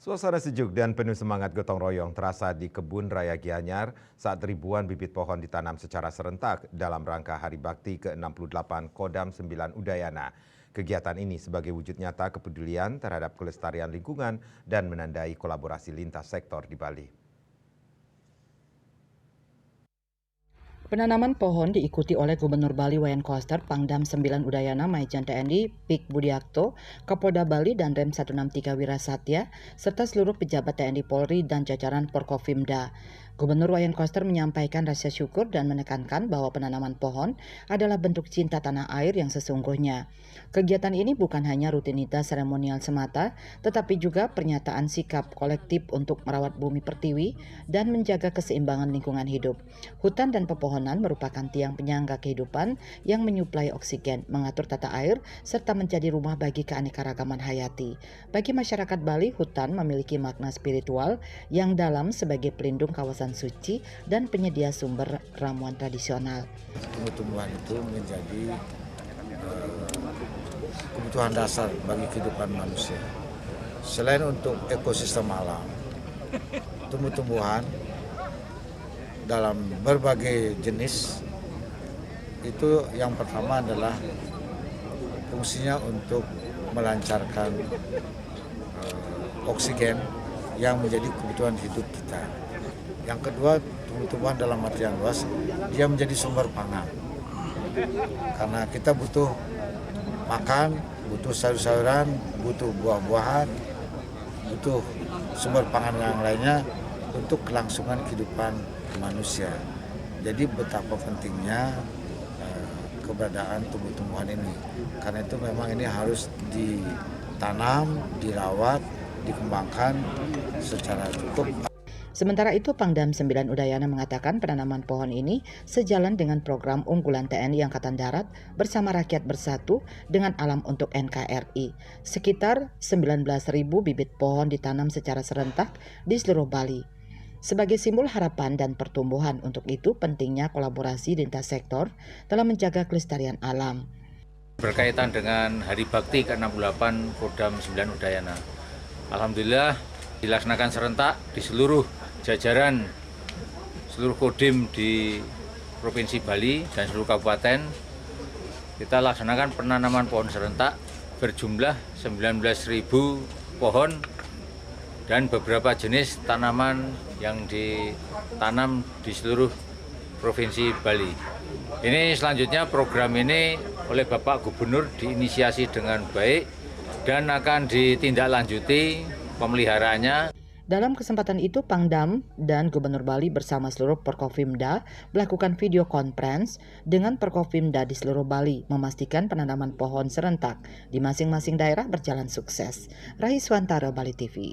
Suasana sejuk dan penuh semangat gotong royong terasa di Kebun Raya Gianyar saat ribuan bibit pohon ditanam secara serentak dalam rangka Hari Bakti ke-68 Kodam 9 Udayana. Kegiatan ini sebagai wujud nyata kepedulian terhadap kelestarian lingkungan dan menandai kolaborasi lintas sektor di Bali. Penanaman pohon diikuti oleh Gubernur Bali Wayan Koster, Pangdam 9 Udayana Maijen TNI Pik Budiakto, Kapolda Bali dan Rem 163 Wirasatya, serta seluruh pejabat TNI Polri dan jajaran Porkofimda. Gubernur Wayan Koster menyampaikan rasa syukur dan menekankan bahwa penanaman pohon adalah bentuk cinta tanah air yang sesungguhnya. Kegiatan ini bukan hanya rutinitas seremonial semata, tetapi juga pernyataan sikap kolektif untuk merawat bumi pertiwi dan menjaga keseimbangan lingkungan hidup. Hutan dan pepohonan merupakan tiang penyangga kehidupan yang menyuplai oksigen, mengatur tata air, serta menjadi rumah bagi keanekaragaman hayati. Bagi masyarakat Bali, hutan memiliki makna spiritual yang dalam sebagai pelindung kawasan suci dan penyedia sumber ramuan tradisional. Tumbuh-tumbuhan itu menjadi kebutuhan dasar bagi kehidupan manusia. Selain untuk ekosistem alam, tumbuh-tumbuhan dalam berbagai jenis itu yang pertama adalah fungsinya untuk melancarkan oksigen yang menjadi kebutuhan hidup kita. Yang kedua, tumbuh-tumbuhan dalam artian luas, dia menjadi sumber pangan. Karena kita butuh makan, butuh sayur-sayuran, butuh buah-buahan, butuh sumber pangan yang lainnya untuk kelangsungan kehidupan manusia. Jadi betapa pentingnya keberadaan tumbuh-tumbuhan ini. Karena itu memang ini harus ditanam, dirawat, dikembangkan secara cukup. Sementara itu, Pangdam 9 Udayana mengatakan penanaman pohon ini sejalan dengan program unggulan TNI Angkatan Darat bersama rakyat bersatu dengan alam untuk NKRI. Sekitar 19.000 bibit pohon ditanam secara serentak di seluruh Bali. Sebagai simbol harapan dan pertumbuhan, untuk itu pentingnya kolaborasi lintas sektor dalam menjaga kelestarian alam. Berkaitan dengan Hari Bakti ke-68 Kodam 9 Udayana, alhamdulillah dilaksanakan serentak di seluruh jajaran seluruh kodim di Provinsi Bali dan seluruh kabupaten. Kita laksanakan penanaman pohon serentak berjumlah 19.000 pohon dan beberapa jenis tanaman yang ditanam di seluruh Provinsi Bali. Ini selanjutnya program ini oleh Bapak Gubernur diinisiasi dengan baik dan akan ditindaklanjuti pemeliharaannya. Dalam kesempatan itu, Pangdam dan Gubernur Bali bersama seluruh Porkofimda melakukan video conference dengan Porkofimda di seluruh Bali, memastikan penanaman pohon serentak di masing-masing daerah berjalan sukses. Raiswantara, Bali TV.